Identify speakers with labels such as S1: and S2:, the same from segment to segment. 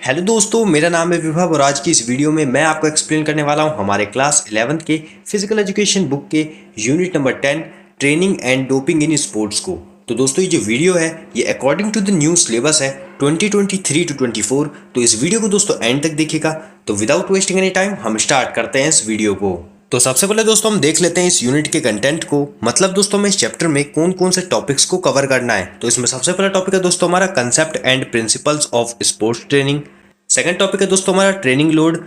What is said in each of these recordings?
S1: Hello दोस्तों, मेरा नाम है विभव और आज की इस वीडियो में मैं आपको एक्सप्लेन करने वाला हूं हमारे क्लास 11th के फिजिकल एजुकेशन बुक के unit number 10 training and doping in sports को। तो दोस्तों ये जो वीडियो है ये according to the new syllabus है 2023 टू 24। तो इस वीडियो को दोस्तों एंड तक देखिएगा। तो विदाउट वेस्टिंग एनी टाइम हम स्टार्ट करते हैं इस वीडियो को। तो सबसे पहले दोस्तों हम देख लेते हैं इस यूनिट के कंटेंट को, मतलब दोस्तों हमें इस चैप्टर में कौन कौन से टॉपिक्स को कवर करना है। तो इसमें सबसे पहला टॉपिक है दोस्तों हमारा concept and principles of sports training. Second topic है दोस्तों हमारा ट्रेनिंग लोड,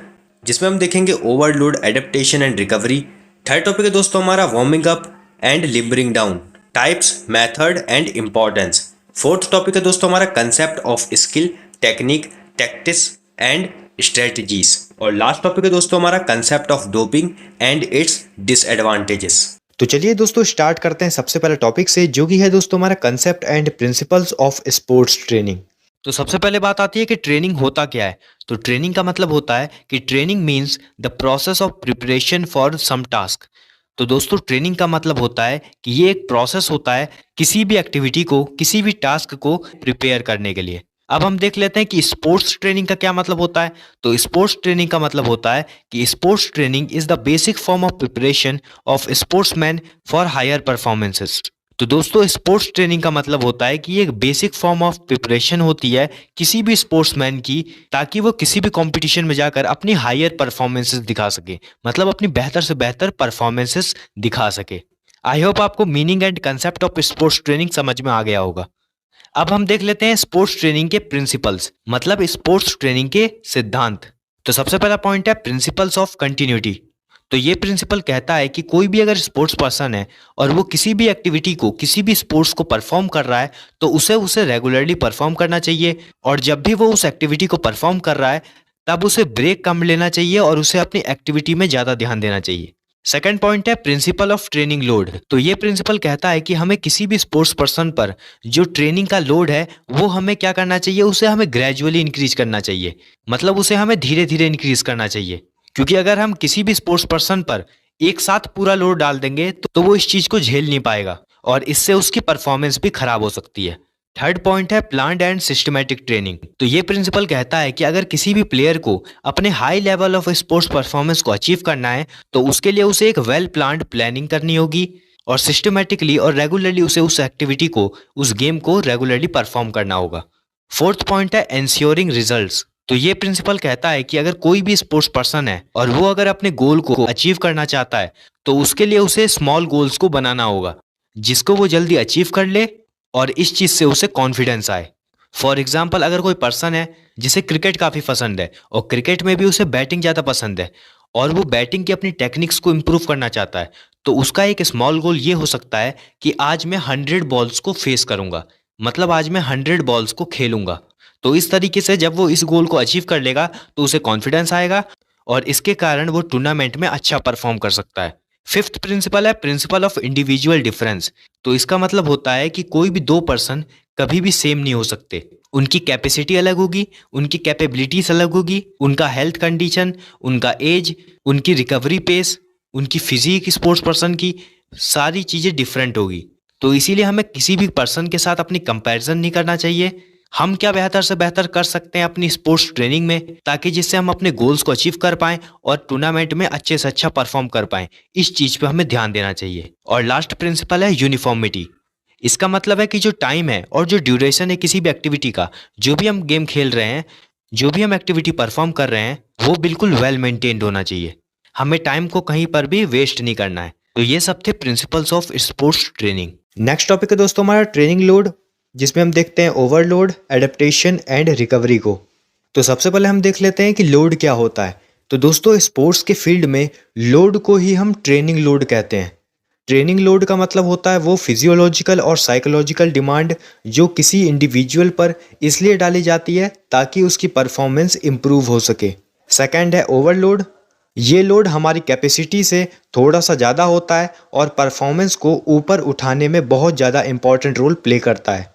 S1: जिसमें हम देखेंगे overload, adaptation and recovery. Third topic है दोस्तों हमारा warming up and limbering down, types, method and importance. Fourth topic है दोस्तों हमारा concept of skill, technique, tactics and strategies. और लास्ट टॉपिक है दोस्तों हमारा concept of doping and its disadvantages. तो चलिए दोस्तों स्टार्ट करते हैं सबसे पहले टॉपिक से, जो कि है दोस्तों हमारा concept and principles of sports training. तो सबसे पहले बात आती है कि ट्रेनिंग होता क्या है। तो ट्रेनिंग का मतलब होता है कि training means the process of preparation for some task. तो दोस्तों ट्रेनिंग का मतलब होता है कि ये एक प्रोसेस होता है किसी भी एक्टिविटी को, किसी भी टास्क को प्रिपेयर करने के लिए। अब हम देख लेते हैं कि स्पोर्ट्स ट्रेनिंग का क्या मतलब होता है। तो स्पोर्ट्स ट्रेनिंग का मतलब होता है कि sports training is the basic form of preparation of sportsman for higher performances. तो दोस्तों स्पोर्ट्स ट्रेनिंग का मतलब होता है कि ये एक बेसिक फॉर्म ऑफ प्रिपरेशन होती है किसी भी स्पोर्ट्समैन की, ताकि वो किसी भी कंपटीशन में जाकर अपनी हायर परफॉर्मेंसेस दिखा सके, मतलब अपनी बेहतर से बेहतर परफॉर्मेंसेस दिखा सके। आई होप आपको meaning and concept of sports training समझ में आ गया होगा। अब हम देख लेते हैं स्पोर्ट्स ट्रेनिंग के प्रिंसिपल्स, मतलब स्पोर्ट्स ट्रेनिंग के सिद्धांत। तो सबसे पहला पॉइंट है प्रिंसिपल्स ऑफ कंटिन्यूटी। तो ये प्रिंसिपल कहता है कि कोई भी अगर स्पोर्ट्स पर्सन है और वो किसी भी एक्टिविटी को, किसी भी स्पोर्ट्स को परफॉर्म कर रहा है, तो उसे रेगुलरली परफॉर्म करना चाहिए। और जब भी वो उस एक्टिविटी को परफॉर्म कर रहा है तब उसे ब्रेक कम लेना चाहिए और उसे अपनी एक्टिविटी में ज़्यादा ध्यान देना चाहिए। सेकंड पॉइंट है प्रिंसिपल ऑफ ट्रेनिंग लोड। तो ये प्रिंसिपल कहता है कि हमें किसी भी स्पोर्ट्स पर्सन पर जो ट्रेनिंग का लोड है वो हमें क्या करना चाहिए, उसे हमें ग्रेजुअली इंक्रीज करना चाहिए, मतलब उसे हमें धीरे धीरे इंक्रीज करना चाहिए। क्योंकि अगर हम किसी भी स्पोर्ट्स पर्सन पर एक साथ पूरा लोड डाल देंगे तो वो इस चीज को झेल नहीं पाएगा और इससे उसकी परफॉर्मेंस भी खराब हो सकती है। थर्ड पॉइंट है प्लान्ड एंड सिस्टमैटिक ट्रेनिंग। तो ये प्रिंसिपल कहता है कि अगर किसी भी प्लेयर को अपने high level of sports performance को अचीव करना है तो उसके लिए उसे एक वेल प्लान्ड प्लानिंग करनी होगी और सिस्टमैटिकली और रेगुलरली उसे उस एक्टिविटी को, उस गेम को रेगुलरली परफॉर्म करना होगा। फोर्थ पॉइंट है एंश्योरिंग रिजल्ट्स। तो ये प्रिंसिपल कहता है कि अगर कोई भी स्पोर्ट्स पर्सन है और वो अगर अपने गोल को अचीव करना चाहता है तो उसके लिए उसे स्मॉल गोल्स को बनाना होगा जिसको वो जल्दी अचीव कर ले और इस चीज़ से उसे कॉन्फिडेंस आए। फॉर एग्जाम्पल, अगर कोई पर्सन है जिसे क्रिकेट काफ़ी पसंद है और क्रिकेट में भी उसे बैटिंग ज़्यादा पसंद है और वो बैटिंग की अपनी टेक्निक्स को इम्प्रूव करना चाहता है, तो उसका एक स्मॉल गोल ये हो सकता है कि आज मैं 100 बॉल्स को फेस करूंगा, मतलब आज मैं 100 बॉल्स को खेलूंगा। तो इस तरीके से जब वो इस गोल को अचीव कर लेगा तो उसे कॉन्फिडेंस आएगा और इसके कारण वो टूर्नामेंट में अच्छा परफॉर्म कर सकता है। फिफ्थ प्रिंसिपल है प्रिंसिपल ऑफ इंडिविजुअल डिफरेंस। तो इसका मतलब होता है कि कोई भी दो पर्सन कभी भी सेम नहीं हो सकते। उनकी कैपेसिटी अलग होगी, उनकी कैपेबिलिटीज अलग होगी, उनका हेल्थ कंडीशन, उनका एज, उनकी रिकवरी पेस, उनकी फिजिक, स्पोर्ट्स पर्सन की सारी चीज़ें डिफरेंट होगी। तो इसीलिए हमें किसी भी पर्सन के साथ अपनी कंपैरिजन नहीं करना चाहिए। हम क्या बेहतर से बेहतर कर सकते हैं अपनी स्पोर्ट्स ट्रेनिंग में, ताकि जिससे हम अपने गोल्स को अचीव कर पाएं और टूर्नामेंट में अच्छे से अच्छा परफॉर्म कर पाएं, इस चीज़ पे हमें ध्यान देना चाहिए। और लास्ट प्रिंसिपल है यूनिफॉर्मिटी। इसका मतलब है कि जो टाइम है और जो ड्यूरेशन है किसी भी एक्टिविटी का, जो भी हम गेम खेल रहे हैं, जो भी हम एक्टिविटी परफॉर्म कर रहे हैं, वो बिल्कुल वेल मेंटेन्ड होना चाहिए। हमें टाइम को कहीं पर भी वेस्ट नहीं करना है। तो ये सब थे principles of sports training. Next topic है दोस्तों हमारा ट्रेनिंग लोड, जिसमें हम देखते हैं ओवरलोड, एडेप्टेशन एंड रिकवरी को। तो सबसे पहले हम देख लेते हैं कि लोड क्या होता है। तो दोस्तों स्पोर्ट्स के फील्ड में लोड को ही हम ट्रेनिंग लोड कहते हैं। ट्रेनिंग लोड का मतलब होता है वो फिजियोलॉजिकल और साइकोलॉजिकल डिमांड जो किसी इंडिविजुअल पर इसलिए डाली जाती है ताकि उसकी परफॉर्मेंस इम्प्रूव हो सके। सेकंड है ओवरलोड। ये लोड हमारी कैपेसिटी से थोड़ा सा ज़्यादा होता है और परफॉर्मेंस को ऊपर उठाने में बहुत ज़्यादा इंपॉर्टेंट रोल प्ले करता है,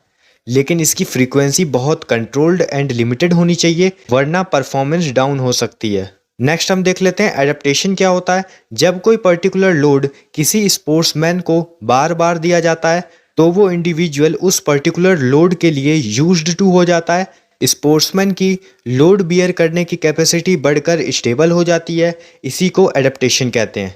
S1: लेकिन इसकी फ्रीक्वेंसी बहुत कंट्रोल्ड एंड लिमिटेड होनी चाहिए, वरना परफॉर्मेंस डाउन हो सकती है। नेक्स्ट हम देख लेते हैं एडेप्टेशन क्या होता है। जब कोई पर्टिकुलर लोड किसी स्पोर्ट्समैन को बार बार दिया जाता है तो वो इंडिविजुअल उस पर्टिकुलर लोड के लिए यूज्ड टू हो जाता है, स्पोर्ट्समैन की लोड बियर करने की कैपेसिटी बढ़कर स्टेबल हो जाती है। इसी को एडेप्टेशन कहते हैं।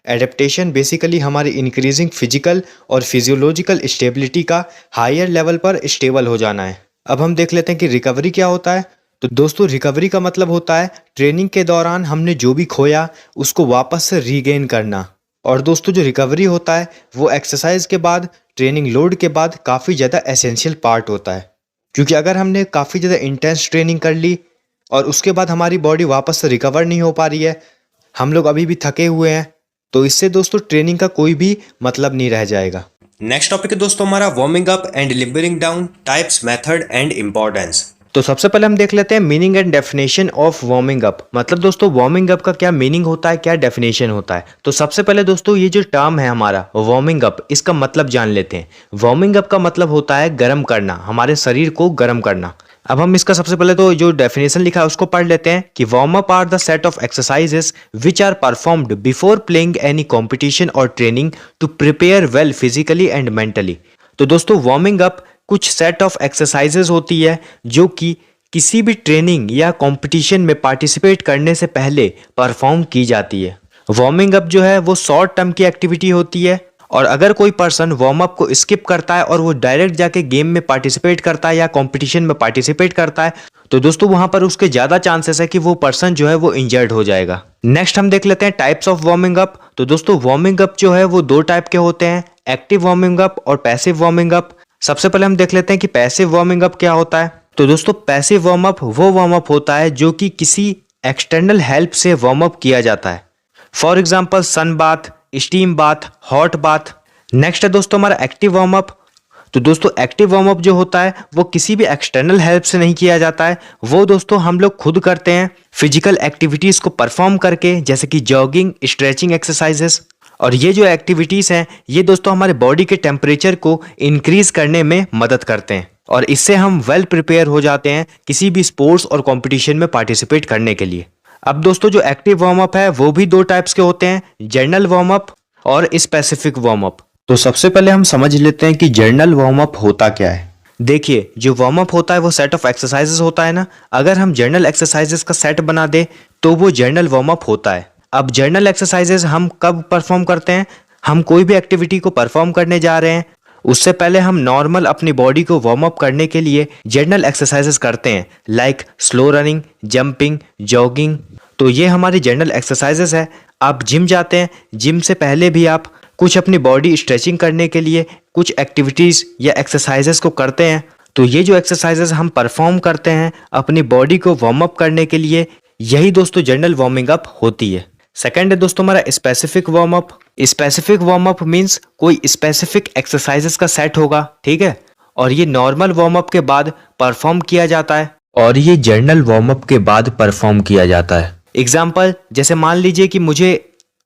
S1: एडेप्टेशन बेसिकली हमारी इंक्रीजिंग फिजिकल और फिजियोलॉजिकल स्टेबिलिटी का हायर लेवल पर स्टेबल हो जाना है। अब हम देख लेते हैं कि रिकवरी क्या होता है। तो दोस्तों रिकवरी का मतलब होता है ट्रेनिंग के दौरान हमने जो भी खोया उसको वापस से रीगेन करना। और दोस्तों जो रिकवरी होता है वो एक्सरसाइज के बाद, ट्रेनिंग लोड के बाद काफ़ी ज़्यादा एसेंशियल पार्ट होता है। क्योंकि अगर हमने काफ़ी ज़्यादा इंटेंस ट्रेनिंग कर ली और उसके बाद हमारी बॉडी वापस से रिकवर नहीं हो पा रही है, हम लोग अभी भी थके हुए हैं, तो इससे दोस्तों ट्रेनिंग का कोई भी मतलब नहीं रह जाएगा। नेक्स्ट टॉपिक है दोस्तों हमारा warming up and limbering down types, method and importance. तो सबसे पहले हम देख लेते हैं meaning and definition of warming up. मतलब दोस्तों वार्मिंग अप का क्या मीनिंग होता है, क्या डेफिनेशन होता है। तो सबसे पहले दोस्तों ये जो टर्म है हमारा वार्मिंग अप, इसका मतलब जान लेते हैं। वार्मिंग अप का मतलब होता है गर्म करना, हमारे शरीर को गर्म करना। अब हम इसका सबसे पहले तो जो डेफिनेशन लिखा है उसको पढ़ लेते हैं कि warm up are the set of exercises which are performed before playing any competition और training to prepare well physically and mentally. तो दोस्तों वार्मिंग अप कुछ सेट ऑफ एक्सरसाइजेज होती है जो कि किसी भी ट्रेनिंग या कंपटीशन में पार्टिसिपेट करने से पहले परफॉर्म की जाती है। वार्मिंग अप जो है वो शॉर्ट टर्म की एक्टिविटी होती है, और अगर कोई पर्सन वार्म अप को स्किप करता है और वो डायरेक्ट जाके गेम में पार्टिसिपेट करता है या कंपटीशन में पार्टिसिपेट करता है, तो दोस्तों वहां पर उसके ज्यादा चांसेस है कि वो पर्सन जो है वो इंजर्ड हो जाएगा। नेक्स्ट हम देख लेते हैं टाइप्स ऑफ वार्मिंग अप। तो दोस्तों वार्मिंग अप जो है वो दो टाइप के होते हैं, एक्टिव वार्मिंग अप और पैसिव वार्मिंग अप। सबसे पहले हम देख लेते हैं कि पैसिव वार्मिंग अप क्या होता है। तो दोस्तों पैसिव वार्म अप वो वार्म अप होता है जो कि किसी एक्सटर्नल हेल्प से वार्म अप किया जाता है। For example sun bath, steam bath, hot bath. Next है दोस्तों हमारा एक्टिव वार्म अप। तो दोस्तों एक्टिव वार्म अप जो होता है वो किसी भी एक्सटर्नल हेल्प से नहीं किया जाता है, वो दोस्तों हम लोग खुद करते हैं फिजिकल एक्टिविटीज को परफॉर्म करके, जैसे कि जॉगिंग, स्ट्रेचिंग एक्सरसाइजेस। और ये जो एक्टिविटीज हैं ये दोस्तों हमारे बॉडी के टेम्परेचर को इंक्रीज करने में मदद करते हैं, और इससे हम वेल प्रिपेयर हो जाते हैं किसी भी स्पोर्ट्स और कंपटीशन में पार्टिसिपेट करने के लिए। अब दोस्तों जो एक्टिव वार्म अप है वो भी दो टाइप्स के होते हैं, जनरल वार्म अप और स्पेसिफिक वार्म अप। तो सबसे पहले हम समझ लेते हैं कि जनरल वार्म अप होता क्या है। देखिए जो वार्म अप होता है वो सेट ऑफ एक्सरसाइजेस होता है ना, अगर हम जनरल एक्सरसाइजेस का सेट बना दे तो वो जनरल वार्म अप होता है। अब जनरल एक्सरसाइजेस हम कब परफॉर्म करते हैं, हम कोई भी एक्टिविटी को परफॉर्म करने जा रहे हैं उससे पहले हम नॉर्मल अपनी बॉडी को वार्म अप करने के लिए जनरल एक्सरसाइजेस करते हैं, like slow running, jumping, jogging. तो ये हमारी जनरल एक्सरसाइजेस है। आप जिम जाते हैं, जिम से पहले भी आप कुछ अपनी बॉडी स्ट्रेचिंग करने के लिए कुछ एक्टिविटीज़ या एक्सरसाइजेस को करते हैं। तो ये जो एक्सरसाइजेस हम परफॉर्म करते हैं अपनी बॉडी को वार्म अप करने के लिए, यही दोस्तों जनरल वार्मिंग अप होती है। सेकंड है दोस्तों हमारा specific warm up. Specific warm up means कोई स्पेसिफिक एक्सरसाइजेस का सेट होगा, ठीक है, और ये नॉर्मल वार्म अप के बाद परफॉर्म किया जाता है, और ये जनरल वार्म अप के बाद परफॉर्म किया जाता है। एग्जाम्पल जैसे मान लीजिए कि मुझे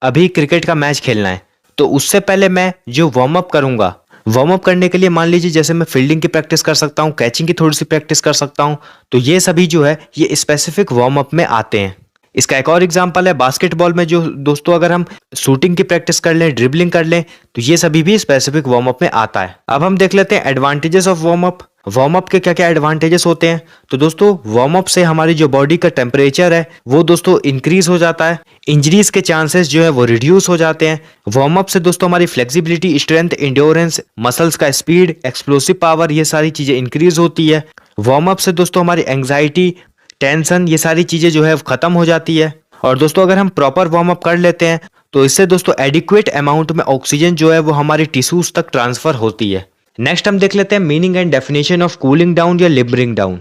S1: अभी क्रिकेट का मैच खेलना है, तो उससे पहले मैं जो वार्म अप करूंगा, वार्म अप करने के लिए मान लीजिए जैसे मैं फील्डिंग की प्रैक्टिस कर सकता हूँ, कैचिंग की थोड़ी सी प्रैक्टिस कर सकता हूँ, तो ये सभी जो है ये स्पेसिफिक वार्म अप में आते हैं। इसका एक और एग्जांपल है बास्केटबॉल में, जो दोस्तों अगर हम शूटिंग की प्रैक्टिस कर लें, ड्रिबलिंग कर लें, तो ये सभी भी स्पेसिफिक वार्म अप में आता है। अब हम देख लेते हैं advantages of warm up. Warm up के क्या क्या एडवांटेजेस होते हैं। तो दोस्तों वार्म अप से हमारी जो बॉडी का टेम्परेचर है वो दोस्तों इंक्रीज हो जाता है, इंजरीज के चांसेस जो है वो रिड्यूस हो जाते हैं। वार्म अप से दोस्तों हमारी फ्लेक्सिबिलिटी, स्ट्रेंथ, इंड्योरेंस, मसल्स का स्पीड, एक्सप्लोसिव पावर, ये सारी चीजें इंक्रीज होती है। वार्म अप से दोस्तों हमारी एंग्जाइटी, टेंशन, ये सारी चीजें जो है खत्म हो जाती है। और दोस्तों अगर हम प्रॉपर वार्म अप कर लेते हैं तो इससे दोस्तों एडिक्वेट अमाउंट में ऑक्सीजन जो है वो हमारी टिश्यूज तक ट्रांसफर होती है। नेक्स्ट हम देख लेते हैं meaning and definition of cooling down या लिबरिंग डाउन।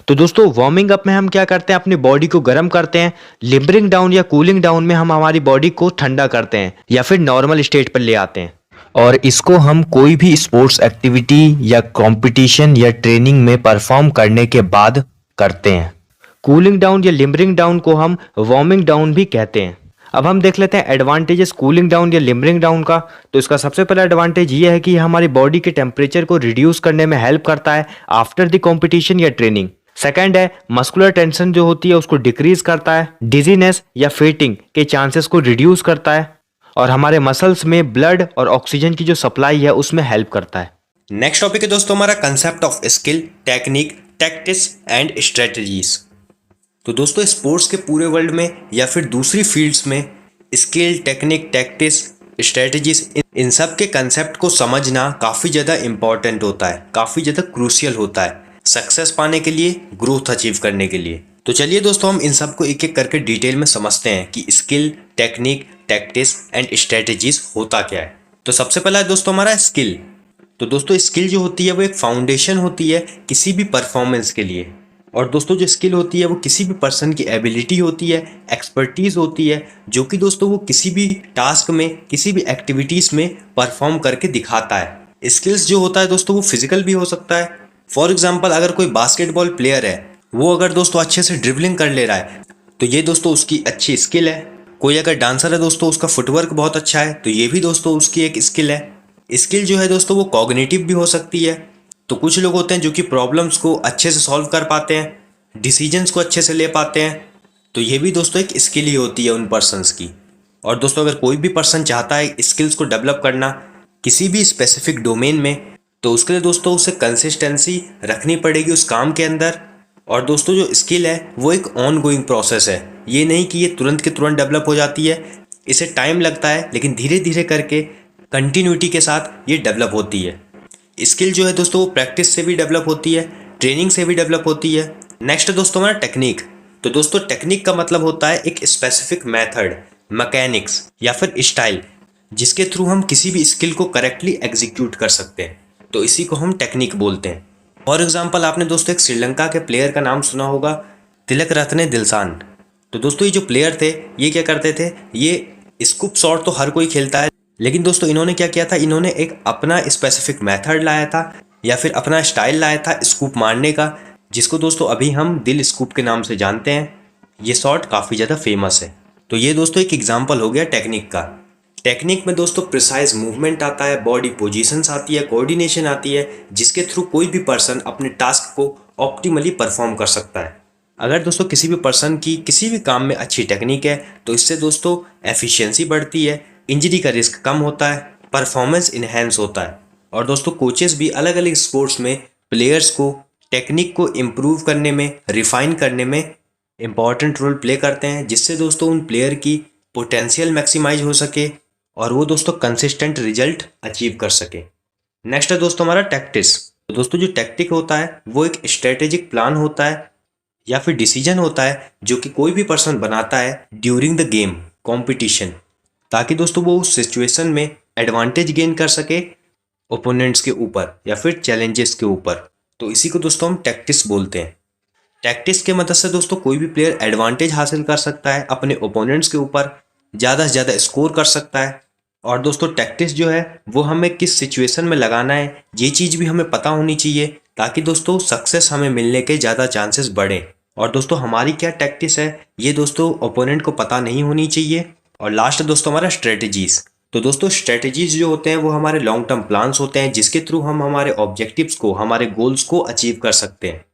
S1: तो दोस्तों वार्मिंग अप में हम क्या करते हैं, अपनी बॉडी को गर्म करते हैं। लिबरिंग डाउन या कूलिंग डाउन में हम हमारी बॉडी को ठंडा करते हैं या फिर नॉर्मल स्टेट पर ले आते हैं। और इसको हम कोई भी स्पोर्ट्स एक्टिविटी या कंपटीशन या ट्रेनिंग में परफॉर्म करने के बाद करते हैं। कूलिंग डाउन या लिबरिंग डाउन को हम वार्मिंग डाउन भी कहते हैं। अब हम देख लेते हैं एडवांटेजेस कूलिंग डाउन या लिबरिंग डाउन का। तो इसका सबसे पहला एडवांटेज ये है कि हमारी बॉडी के टेम्परेचर को रिड्यूस करने में हेल्प करता है आफ्टर द कंपटीशन या ट्रेनिंग। सेकंड है मस्कुलर टेंशन जो होती है उसको डिक्रीज करता है, डिजीनेस या फेटिंग के चांसेस को रिड्यूस करता है, और हमारे मसल्स में ब्लड और ऑक्सीजन की जो सप्लाई है उसमें हेल्प करता है। नेक्स्ट टॉपिक है दोस्तों हमारा concept of skill, technique, tactics and strategies. तो दोस्तों स्पोर्ट्स के पूरे वर्ल्ड में या फिर दूसरी फील्ड्स में स्किल, टेक्निक, टैक्टिक्स, स्ट्रेटजीज इन सब के कंसेप्ट को समझना काफ़ी ज़्यादा इम्पॉर्टेंट होता है, काफ़ी ज़्यादा क्रूशियल होता है सक्सेस पाने के लिए, ग्रोथ अचीव करने के लिए। तो चलिए दोस्तों हम इन सब को एक एक करके डिटेल में समझते हैं कि skill, technique, tactics and strategies होता क्या है। तो सबसे पहला है दोस्तों हमारा स्किल। तो दोस्तों स्किल जो होती है वो एक फाउंडेशन होती है किसी भी परफॉर्मेंस के लिए। और दोस्तों जो स्किल होती है वो किसी भी पर्सन की एबिलिटी होती है, एक्सपर्टीज होती है, जो कि दोस्तों वो किसी भी टास्क में, किसी भी एक्टिविटीज में परफॉर्म करके दिखाता है। स्किल्स जो होता है दोस्तों वो फिजिकल भी हो सकता है। फॉर एग्जाम्पल अगर कोई बास्केटबॉल प्लेयर है, वो अगर दोस्तों अच्छे से ड्रिबलिंग कर ले रहा है तो ये दोस्तों उसकी अच्छी स्किल है। कोई अगर डांसर है दोस्तों, उसका फुटवर्क बहुत अच्छा है, तो ये भी दोस्तों उसकी एक स्किल है। स्किल जो है दोस्तों वो कॉग्निटिव भी हो सकती है। तो कुछ लोग होते हैं जो कि प्रॉब्लम्स को अच्छे से सॉल्व कर पाते हैं, डिसीजंस को अच्छे से ले पाते हैं, तो ये भी दोस्तों एक स्किल ही होती है उन पर्सन्स की। और दोस्तों अगर कोई भी पर्सन चाहता है स्किल्स को डेवलप करना किसी भी स्पेसिफिक डोमेन में, तो उसके लिए दोस्तों उसे कंसिस्टेंसी रखनी पड़ेगी उस काम के अंदर। और दोस्तों जो स्किल है वो एक ऑन गोइंग प्रोसेस है, ये नहीं कि ये तुरंत के तुरंत डेवलप हो जाती है, इसे टाइम लगता है, लेकिन धीरे धीरे करके कंटिन्यूटी के साथ ये डेवलप होती है। स्किल जो है दोस्तों वो प्रैक्टिस से भी डेवलप होती है, ट्रेनिंग से भी डेवलप होती है। नेक्स्ट है दोस्तों हमारा टेक्निक। तो दोस्तों टेक्निक का मतलब होता है एक स्पेसिफिक मेथड, मैकेनिक्स या फिर स्टाइल, जिसके थ्रू हम किसी भी स्किल को करेक्टली एग्जीक्यूट कर सकते हैं, तो इसी को हम टेक्निक बोलते हैं। फॉर एग्जाम्पल आपने दोस्तों एक श्रीलंका के प्लेयर का नाम सुना होगा, तिलक रत्ने दिलशान। तो दोस्तों ये जो प्लेयर थे ये क्या करते थे, ये स्कूप शॉट तो हर कोई खेलता है, लेकिन दोस्तों इन्होंने क्या किया था, इन्होंने एक अपना स्पेसिफिक मेथड लाया था या फिर अपना स्टाइल लाया था स्कूप मारने का, जिसको दोस्तों अभी हम दिल स्कूप के नाम से जानते हैं। ये शॉट काफ़ी ज़्यादा फेमस है। तो ये दोस्तों एक एग्जाम्पल हो गया टेक्निक का। टेक्निक में दोस्तों प्रिसाइज मूवमेंट आता है, बॉडी पोजीशंस आती है, कोऑर्डिनेशन आती है, जिसके थ्रू कोई भी पर्सन अपने टास्क को ऑप्टिमली परफॉर्म कर सकता है। अगर दोस्तों किसी भी पर्सन की किसी भी काम में अच्छी टेक्निक है तो इससे दोस्तों एफिशिएंसी बढ़ती है, इंजरी का रिस्क कम होता है, परफॉर्मेंस इन्हेंस होता है। और दोस्तों कोचेस भी अलग अलग स्पोर्ट्स में प्लेयर्स को टेक्निक को इम्प्रूव करने में, रिफाइन करने में इम्पॉर्टेंट रोल प्ले करते हैं, जिससे दोस्तों उन प्लेयर की पोटेंशियल मैक्सिमाइज हो सके और वो दोस्तों कंसिस्टेंट रिजल्ट अचीव कर सके। नेक्स्ट है दोस्तों हमारा टैक्टिक्स। तो दोस्तों जो टैक्टिक होता है वो एक स्ट्रेटेजिक प्लान होता है या फिर डिसीजन होता है जो कि कोई भी पर्सन बनाता है ड्यूरिंग द गेम कॉम्पिटिशन, ताकि दोस्तों वो उस सिचुएशन में एडवांटेज गेन कर सके ओपोनेंट्स के ऊपर या फिर चैलेंजेस के ऊपर। तो इसी को दोस्तों हम टैक्टिक्स बोलते हैं। टैक्टिक्स के मदद से दोस्तों कोई भी प्लेयर एडवांटेज हासिल कर सकता है अपने ओपोनेंट्स के ऊपर, ज़्यादा से ज़्यादा स्कोर कर सकता है। और दोस्तों टैक्टिक्स जो है वो हमें किस सिचुएशन में लगाना है ये चीज़ भी हमें पता होनी चाहिए, ताकि दोस्तों सक्सेस हमें मिलने के ज़्यादा चांसेस बढ़ें। और दोस्तों हमारी क्या टैक्टिक्स है ये दोस्तों ओपोनेंट को पता नहीं होनी चाहिए। और लास्ट दोस्तों हमारा स्ट्रेटजीज। तो दोस्तों स्ट्रेटजीज जो होते हैं वो हमारे लॉन्ग टर्म प्लान्स होते हैं, जिसके थ्रू हम हमारे ऑब्जेक्टिव्स को, हमारे गोल्स को अचीव कर सकते हैं।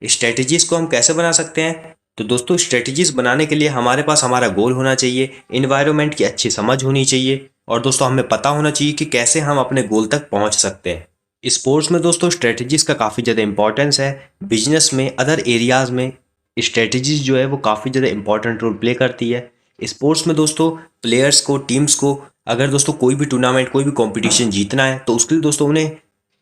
S1: स्ट्रेटजीज को हम कैसे बना सकते हैं, तो दोस्तों स्ट्रेटजीज बनाने के लिए हमारे पास हमारा गोल होना चाहिए, इन्वायरमेंट की अच्छी समझ होनी चाहिए, और दोस्तों हमें पता होना चाहिए कि कैसे हम अपने गोल तक पहुंच सकते हैं। स्पोर्ट्स में दोस्तों स्ट्रेटजीज का काफ़ी ज़्यादा इंपॉर्टेंस है। बिजनेस में, अदर एरियाज़ में स्ट्रेटजीज जो है वो काफ़ी ज़्यादा इंपॉर्टेंट रोल प्ले करती है। स्पोर्ट्स में दोस्तों प्लेयर्स को, टीम्स को अगर दोस्तों कोई भी टूर्नामेंट, कोई भी कंपटीशन जीतना है तो उसके लिए दोस्तों उन्हें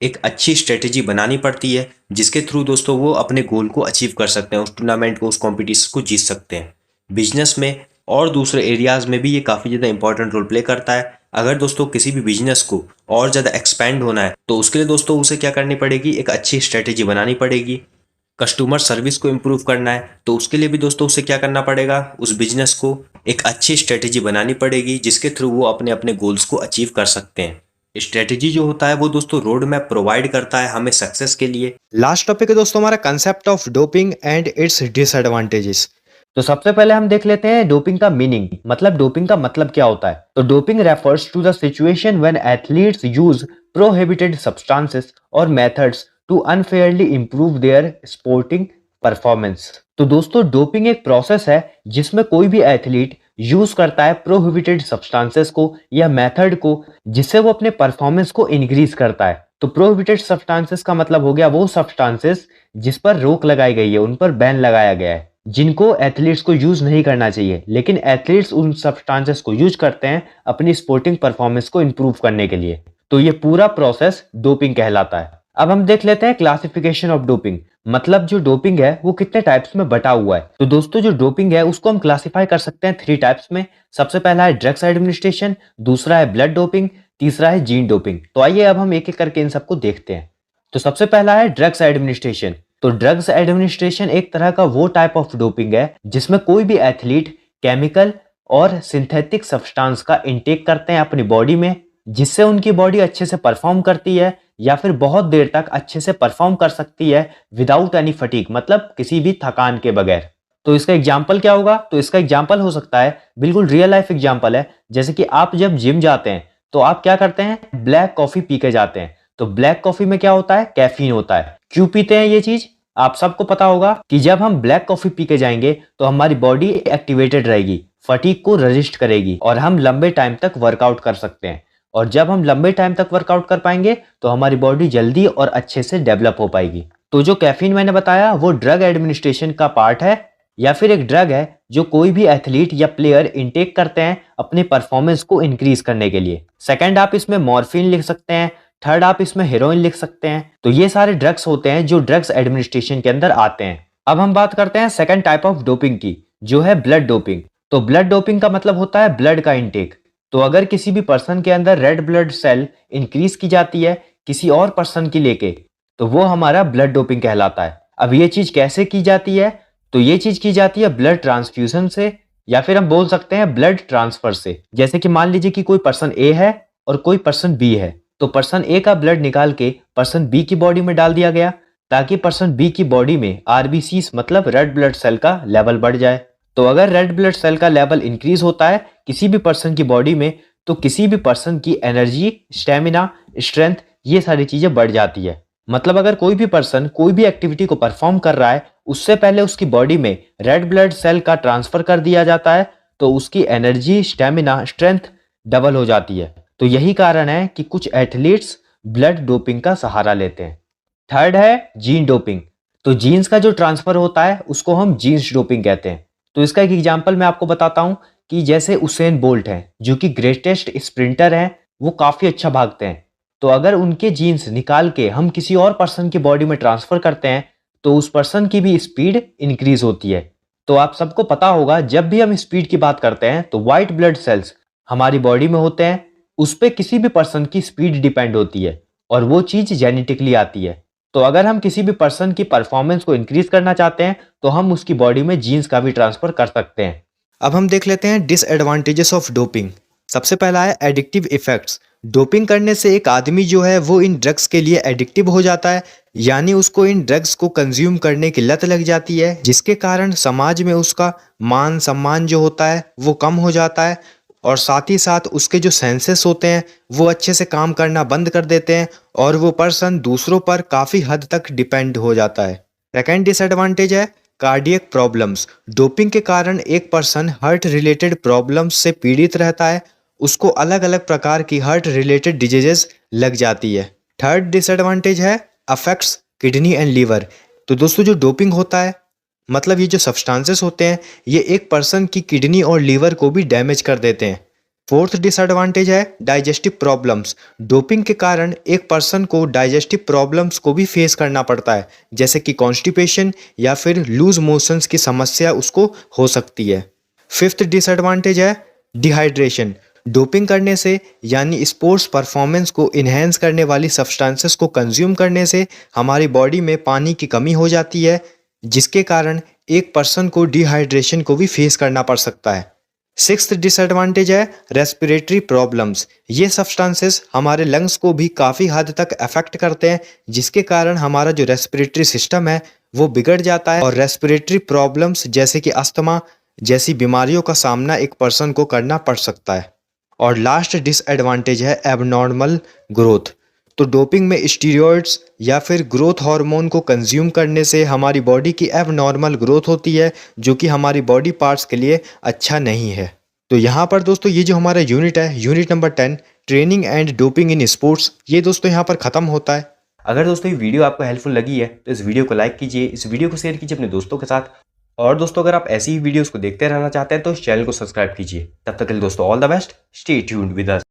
S1: एक अच्छी स्ट्रेटजी बनानी पड़ती है, जिसके थ्रू दोस्तों वो अपने गोल को अचीव कर सकते हैं, उस टूर्नामेंट को, उस कॉम्पिटिशन को जीत सकते हैं। बिजनेस में और दूसरे एरियाज़ में भी ये काफ़ी ज़्यादा इंपॉर्टेंट रोल प्ले करता है। अगर दोस्तों किसी भी बिजनेस को और ज़्यादा एक्सपेंड होना है तो उसके लिए दोस्तों उसे क्या करनी पड़ेगी, एक अच्छी स्ट्रेटजी बनानी पड़ेगी। कस्टमर सर्विस को इम्प्रूव करना है तो उसके लिए भी दोस्तों उसे क्या करना पड़ेगा, उस बिजनेस को एक अच्छी स्ट्रेटजी बनानी पड़ेगी, जिसके थ्रू वो अपने अपने गोल्स को अचीव कर सकते हैं। स्ट्रेटजी जो होता है वो दोस्तों रोड मैप प्रोवाइड करता है हमें सक्सेस के लिए।
S2: लास्ट टॉपिक है दोस्तों हमारा concept of doping and its disadvantages. तो सबसे पहले हम देख लेते हैं डोपिंग का मीनिंग, मतलब डोपिंग का मतलब क्या होता है। तो doping refers to the situation when athletes use prohibited substances और methods to unfairly improve their sporting performance. तो दोस्तों डोपिंग एक प्रोसेस है जिसमें कोई भी एथलीट यूज करता है प्रोहिबिटेड सब्सटेंसेस को या मेथड को, जिससे वो अपने परफॉर्मेंस को इंक्रीज करता है तो प्रोहिबिटेड सब्सटेंसेस का मतलब हो गया वो सब्सटेंसेस जिस पर रोक लगाई गई है, उन पर बैन लगाया गया है, जिनको एथलीट्स को यूज नहीं करना चाहिए, लेकिन एथलीट्स उन सब्सटेंसेस को यूज करते हैं अपनी स्पोर्टिंग परफॉर्मेंस को इंप्रूव करने के लिए। तो ये पूरा प्रोसेस डोपिंग कहलाता है। अब हम देख लेते हैं क्लासिफिकेशन ऑफ डोपिंग, मतलब जो डोपिंग है वो कितने टाइप्स में बटा हुआ है। तो दोस्तों जो डोपिंग है उसको हम क्लासिफाई कर सकते हैं 3 टाइप्स में। सबसे पहला है ड्रग्स एडमिनिस्ट्रेशन, दूसरा है ब्लड डोपिंग, तीसरा है जीन डोपिंग। तो आइए अब हम एक एक करके इन सबको देखते हैं। तो सबसे पहला है ड्रग्स एडमिनिस्ट्रेशन। तो ड्रग्स एडमिनिस्ट्रेशन एक तरह का वो टाइप ऑफ डोपिंग है जिसमें कोई भी एथलीट केमिकल और सिंथेटिक सब्सटेंस का इंटेक करते हैं अपनी बॉडी में, जिससे उनकी बॉडी अच्छे से परफॉर्म करती है या फिर बहुत देर तक अच्छे से परफॉर्म कर सकती है विदाउट एनी फटीग, मतलब किसी भी थकान के बगैर। तो इसका एग्जाम्पल क्या होगा? तो इसका एग्जाम्पल हो सकता है, बिल्कुल रियल लाइफ एग्जाम्पल है, जैसे कि आप जब जिम जाते हैं तो आप क्या करते हैं? ब्लैक कॉफी पी के जाते हैं। तो ब्लैक कॉफी में क्या होता है? कैफीन होता है। क्यों पीते हैं ये चीज? आप सबको पता होगा कि जब हम ब्लैक कॉफी पी के जाएंगे तो हमारी बॉडी एक्टिवेटेड रहेगी, फटीग को रजिस्ट करेगी और हम लंबे टाइम तक वर्कआउट कर सकते हैं। और जब हम लंबे टाइम तक वर्कआउट कर पाएंगे तो हमारी बॉडी जल्दी और अच्छे से डेवलप हो पाएगी। तो जो कैफीन मैंने बताया वो ड्रग एडमिनिस्ट्रेशन का पार्ट है या फिर एक ड्रग है जो कोई भी एथलीट या प्लेयर इनटेक करते हैं अपने परफॉर्मेंस को इंक्रीज करने के लिए। सेकंड आप इसमें मॉर्फिन लिख सकते हैं, थर्ड आप इसमें हेरोइन लिख सकते हैं। तो ये सारे ड्रग्स होते हैं जो ड्रग्स एडमिनिस्ट्रेशन के अंदर आते हैं। अब हम बात करते हैं सेकंड टाइप ऑफ डोपिंग की, जो है ब्लड डोपिंग। तो ब्लड डोपिंग का मतलब होता है ब्लड का इंटेक। तो अगर किसी भी पर्सन के अंदर रेड ब्लड सेल इंक्रीज की जाती है किसी और पर्सन की लेके, तो वो हमारा ब्लड डोपिंग कहलाता है। अब ये चीज कैसे की जाती है? तो ये चीज की जाती है ब्लड ट्रांसफ्यूजन से, या फिर हम बोल सकते हैं ब्लड ट्रांसफर से। जैसे कि मान लीजिए कि कोई पर्सन ए है और कोई पर्सन बी है, तो पर्सन ए का ब्लड निकाल के पर्सन बी की बॉडी में डाल दिया गया ताकि पर्सन बी की बॉडी में आरबीसीज मतलब रेड ब्लड सेल का लेवल बढ़ जाए। तो अगर रेड ब्लड सेल का लेवल इंक्रीज होता है किसी भी पर्सन की बॉडी में, तो किसी भी पर्सन की एनर्जी, स्टेमिना, स्ट्रेंथ, ये सारी चीजें बढ़ जाती है। मतलब अगर कोई भी पर्सन कोई भी एक्टिविटी को परफॉर्म कर रहा है, उससे पहले उसकी बॉडी में रेड ब्लड सेल का ट्रांसफर कर दिया जाता है, तो उसकी एनर्जी, स्टेमिना, स्ट्रेंथ डबल हो जाती है। तो यही कारण है कि कुछ एथलीट्स ब्लड डोपिंग का सहारा लेते हैं। थर्ड है जीन डोपिंग। तो जीन्स का जो ट्रांसफर होता है उसको हम जीन्स डोपिंग कहते हैं। तो इसका एक एग्जांपल मैं आपको बताता हूं कि जैसे उसेन बोल्ट हैं जो कि ग्रेटेस्ट स्प्रिंटर हैं, वो काफी अच्छा भागते हैं। तो अगर उनके जीन्स निकाल के हम किसी और पर्सन की बॉडी में ट्रांसफर करते हैं तो उस पर्सन की भी स्पीड इंक्रीज होती है। तो आप सबको पता होगा जब भी हम स्पीड की बात करते हैं तो व्हाइट ब्लड सेल्स हमारी बॉडी में होते हैं, उस पे किसी भी पर्सन की स्पीड डिपेंड होती है और वो चीज जेनेटिकली आती है। तो अगर हम किसी भी पर्सन की परफॉर्मेंस को इंक्रीज करना चाहते हैं तो हम उसकी बॉडी में जीन्स का भी ट्रांसफर कर सकते हैं।
S1: अब हम देख लेते हैं डिसएडवांटेजेस ऑफ डोपिंग। सबसे पहला है एडिक्टिव इफेक्ट्स। डोपिंग करने से एक आदमी जो है वो इन ड्रग्स के लिए एडिक्टिव हो जाता है, यानी उसको इन ड्रग्स को कंज्यूम करने की लत लग जाती है, जिसके कारण समाज में उसका मान सम्मान जो होता है वो कम हो जाता है और साथ ही साथ उसके जो सेंसेस होते हैं वो अच्छे से काम करना बंद कर देते हैं और वो पर्सन दूसरों पर काफ़ी हद तक डिपेंड हो जाता है। सेकेंड डिसएडवांटेज है कार्डियक प्रॉब्लम्स। डोपिंग के कारण एक पर्सन हार्ट रिलेटेड प्रॉब्लम्स से पीड़ित रहता है, उसको अलग अलग प्रकार की हार्ट रिलेटेड डिजीजेस लग जाती है। थर्ड डिसएडवांटेज है अफेक्ट्स किडनी एंड लीवर। तो दोस्तों जो डोपिंग होता है, मतलब ये जो सब्सटेंसेस होते हैं, ये एक पर्सन की किडनी और लीवर को भी डैमेज कर देते हैं। फोर्थ डिसएडवांटेज है डाइजेस्टिव प्रॉब्लम्स। डोपिंग के कारण एक पर्सन को डाइजेस्टिव प्रॉब्लम्स को भी फेस करना पड़ता है, जैसे कि कॉन्स्टिपेशन या फिर लूज मोशंस की समस्या उसको हो सकती है। फिफ्थ डिसएडवांटेज है डिहाइड्रेशन। डोपिंग करने से यानी स्पोर्ट्स परफॉर्मेंस को इन्हेंस करने वाली सब्सटेंसेस को कंज्यूम करने से हमारी बॉडी में पानी की कमी हो जाती है, जिसके कारण एक पर्सन को डिहाइड्रेशन को भी फेस करना पड़ सकता है। सिक्स्थ डिसएडवांटेज है रेस्पिरेटरी प्रॉब्लम्स। ये सब्सटेंसेस हमारे लंग्स को भी काफ़ी हद तक अफेक्ट करते हैं, जिसके कारण हमारा जो रेस्पिरेटरी सिस्टम है वो बिगड़ जाता है और रेस्पिरेटरी प्रॉब्लम्स जैसे कि अस्थमा जैसी बीमारियों का सामना एक पर्सन को करना पड़ सकता है। और लास्ट डिसएडवांटेज है एबनॉर्मल ग्रोथ। तो डोपिंग में स्टीरॉयड्स या फिर ग्रोथ हार्मोन को कंज्यूम करने से हमारी बॉडी की एबनॉर्मल ग्रोथ होती है, जो कि हमारी बॉडी पार्ट्स के लिए अच्छा नहीं है। तो यहाँ पर दोस्तों ये जो हमारा यूनिट है, unit number 10
S2: training and doping in sports ये दोस्तों यहाँ पर खत्म होता है। अगर दोस्तों ये वीडियो आपको हेल्पफुल लगी है तो इस वीडियो को लाइक कीजिए, इस वीडियो को शेयर कीजिए अपने दोस्तों के साथ। और दोस्तों अगर आप ऐसी ही वीडियोस को देखते रहना चाहते हैं तो इस चैनल को सब्सक्राइब कीजिए। तब तक के लिए दोस्तों all the best, stay tuned with us.